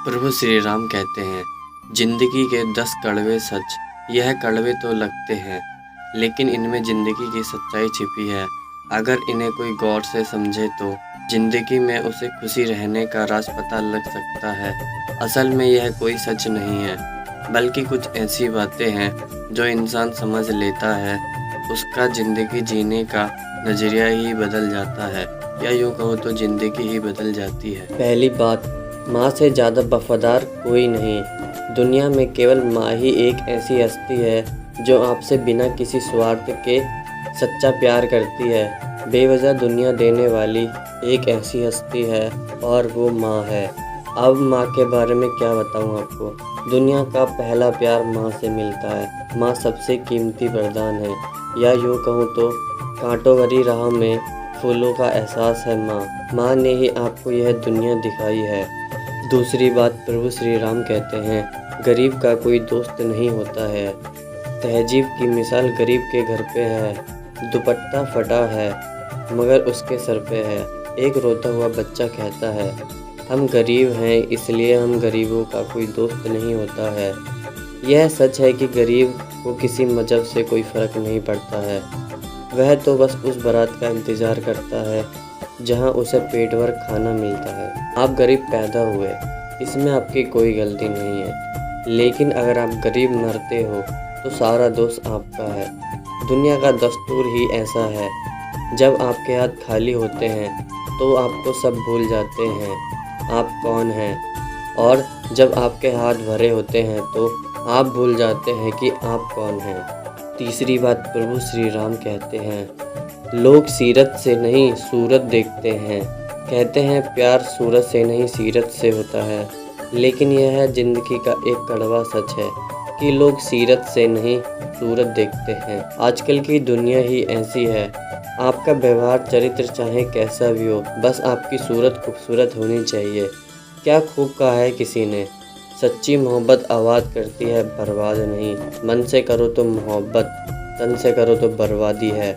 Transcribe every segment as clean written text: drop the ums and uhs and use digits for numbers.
प्रभु श्री राम कहते हैं, जिंदगी के 10 कड़वे सच, यह कड़वे तो लगते हैं, लेकिन इनमें जिंदगी की सच्चाई छिपी है। अगर इन्हें कोई गौर से समझे तो जिंदगी में उसे खुशी रहने का राज पता लग सकता है। असल में यह कोई सच नहीं है, बल्कि कुछ ऐसी बातें हैं जो इंसान समझ लेता है, उसका ज़िंदगी जीने का नज़रिया ही बदल जाता है, या यूँ कहूँ तो ज़िंदगी ही बदल जाती है। पहली बात, माँ से ज़्यादा वफादार कोई नहीं। दुनिया में केवल माँ ही एक ऐसी हस्ती है जो आपसे बिना किसी स्वार्थ के सच्चा प्यार करती है। बेवजह दुनिया देने वाली एक ऐसी हस्ती है और वो माँ है। अब माँ के बारे में क्या बताऊँ आपको। दुनिया का पहला प्यार माँ से मिलता है। माँ सबसे कीमती वरदान है, या यूँ कहूँ तो कांटों भरी राह में फूलों का एहसास है माँ ने ही आपको यह दुनिया दिखाई है। दूसरी बात, प्रभु श्री राम कहते हैं, गरीब का कोई दोस्त नहीं होता है। तहजीब की मिसाल गरीब के घर पे है। दुपट्टा फटा है मगर उसके सर पे है। एक रोता हुआ बच्चा कहता है, हम गरीब हैं इसलिए हम गरीबों का कोई दोस्त नहीं होता है। यह सच है कि गरीब को किसी मजहब से कोई फ़र्क नहीं पड़ता है। वह तो बस उस बारात का इंतज़ार करता है जहां उसे पेट भर खाना मिलता है। आप गरीब पैदा हुए, इसमें आपकी कोई गलती नहीं है, लेकिन अगर आप गरीब मरते हो तो सारा दोष आपका है। दुनिया का दस्तूर ही ऐसा है, जब आपके हाथ खाली होते हैं तो आपको सब भूल जाते हैं आप कौन हैं, और जब आपके हाथ भरे होते हैं तो आप भूल जाते हैं कि आप कौन हैं। तीसरी बात, प्रभु श्री राम कहते हैं, लोग सीरत से नहीं सूरत देखते हैं। कहते हैं प्यार सूरत से नहीं सीरत से होता है, लेकिन यह ज़िंदगी का एक कड़वा सच है कि लोग सीरत से नहीं सूरत देखते हैं। आजकल की दुनिया ही ऐसी है। आपका व्यवहार चरित्र चाहे कैसा भी हो, बस आपकी सूरत खूबसूरत होनी चाहिए। क्या खूब कहा है किसी ने, सच्ची मोहब्बत आबाद करती है, बर्बाद नहीं। मन से करो तो मोहब्बत, तन से करो तो बर्बादी है।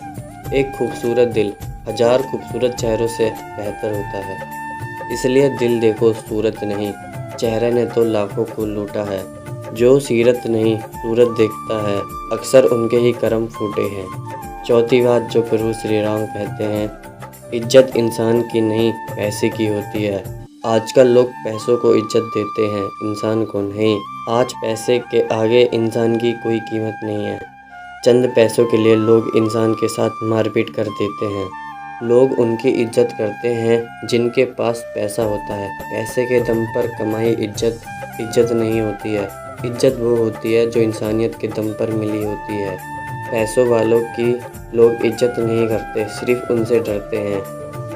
एक खूबसूरत दिल 1000 खूबसूरत चेहरों से बेहतर होता है। इसलिए दिल देखो सूरत नहीं, चेहरे ने तो लाखों को लूटा है। जो सीरत नहीं सूरत देखता है, अक्सर उनके ही कर्म फूटे हैं। चौथी बात जो प्रभु श्री राम कहते हैं, इज्जत इंसान की नहीं पैसे की होती है। आजकल लोग पैसों को इज्जत देते हैं, इंसान को नहीं। आज पैसे के आगे इंसान की कोई कीमत नहीं है। चंद पैसों के लिए लोग इंसान के साथ मारपीट कर देते हैं। लोग उनकी इज्जत करते हैं जिनके पास पैसा होता है। पैसे के दम पर कमाई इज्जत नहीं होती है। इज्जत वो होती है जो इंसानियत के दम पर मिली होती है। पैसों वालों की लोग इज्जत नहीं करते, सिर्फ उनसे डरते हैं।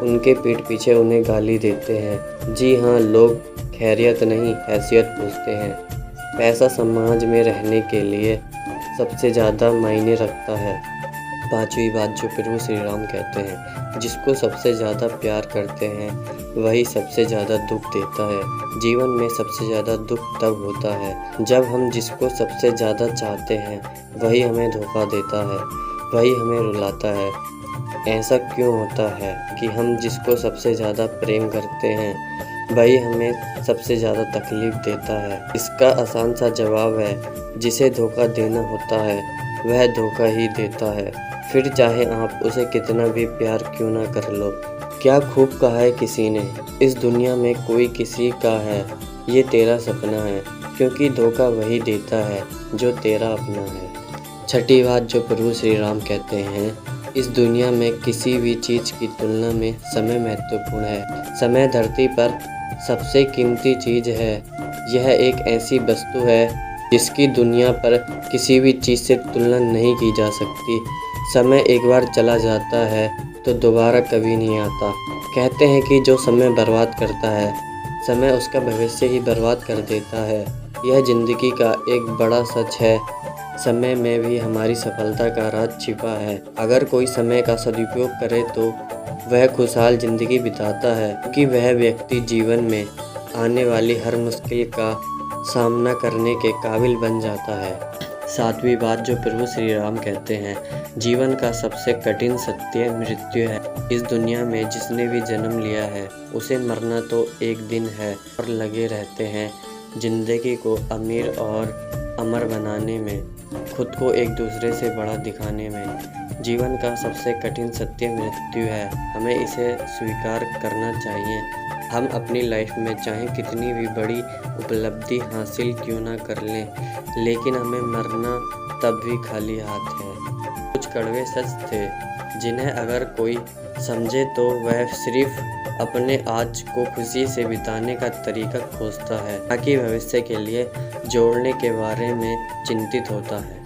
उनके पीठ पीछे उन्हें गाली देते हैं। जी हाँ, लोग खैरियत नहीं हैसियत पूछते हैं। पैसा समाज में रहने के लिए सबसे ज़्यादा मायने रखता है। पांचवी बात जो प्रभु श्री राम कहते हैं, जिसको सबसे ज़्यादा प्यार करते हैं वही सबसे ज़्यादा दुख देता है। जीवन में सबसे ज़्यादा दुख तब होता है जब हम जिसको सबसे ज़्यादा चाहते हैं वही हमें धोखा देता है, वही हमें रुलाता है। ऐसा क्यों होता है कि हम जिसको सबसे ज़्यादा प्रेम करते हैं वही हमें सबसे ज़्यादा तकलीफ़ देता है? इसका आसान सा जवाब है, जिसे धोखा देना होता है वह धोखा ही देता है, फिर चाहे आप उसे कितना भी प्यार क्यों ना कर लो। क्या खूब कहा है किसी ने, इस दुनिया में कोई किसी का है, ये तेरा सपना है, क्योंकि धोखा वही देता है जो तेरा अपना है। छठी बात जो प्रभु श्री राम कहते हैं, इस दुनिया में किसी भी चीज़ की तुलना में समय महत्वपूर्ण है। समय धरती पर सबसे कीमती चीज़ है। यह एक ऐसी वस्तु है जिसकी दुनिया पर किसी भी चीज़ से तुलना नहीं की जा सकती। समय एक बार चला जाता है तो दोबारा कभी नहीं आता। कहते हैं कि जो समय बर्बाद करता है, समय उसका भविष्य ही बर्बाद कर देता है। यह ज़िंदगी का एक बड़ा सच है। समय में भी हमारी सफलता का राज छिपा है। अगर कोई समय का सदुपयोग करे तो वह खुशहाल ज़िंदगी बिताता है, क्योंकि वह व्यक्ति जीवन में आने वाली हर मुश्किल का सामना करने के काबिल बन जाता है। सातवीं बात जो प्रभु श्री राम कहते हैं, जीवन का सबसे कठिन सत्य मृत्यु है। इस दुनिया में जिसने भी जन्म लिया है उसे मरना तो एक दिन है और लगे रहते हैं जिंदगी को अमीर और अमर बनाने में, खुद को एक दूसरे से बड़ा दिखाने में। जीवन का सबसे कठिन सत्य मृत्यु है, हमें इसे स्वीकार करना चाहिए। हम अपनी लाइफ में चाहे कितनी भी बड़ी उपलब्धि हासिल क्यों ना कर लें, लेकिन हमें मरना तब भी खाली हाथ है। कुछ कड़वे सच थे जिन्हें अगर कोई समझे तो वह सिर्फ अपने आज को खुशी से बिताने का तरीका खोजता है, ताकि भविष्य के लिए जोड़ने के बारे में चिंतित होता है।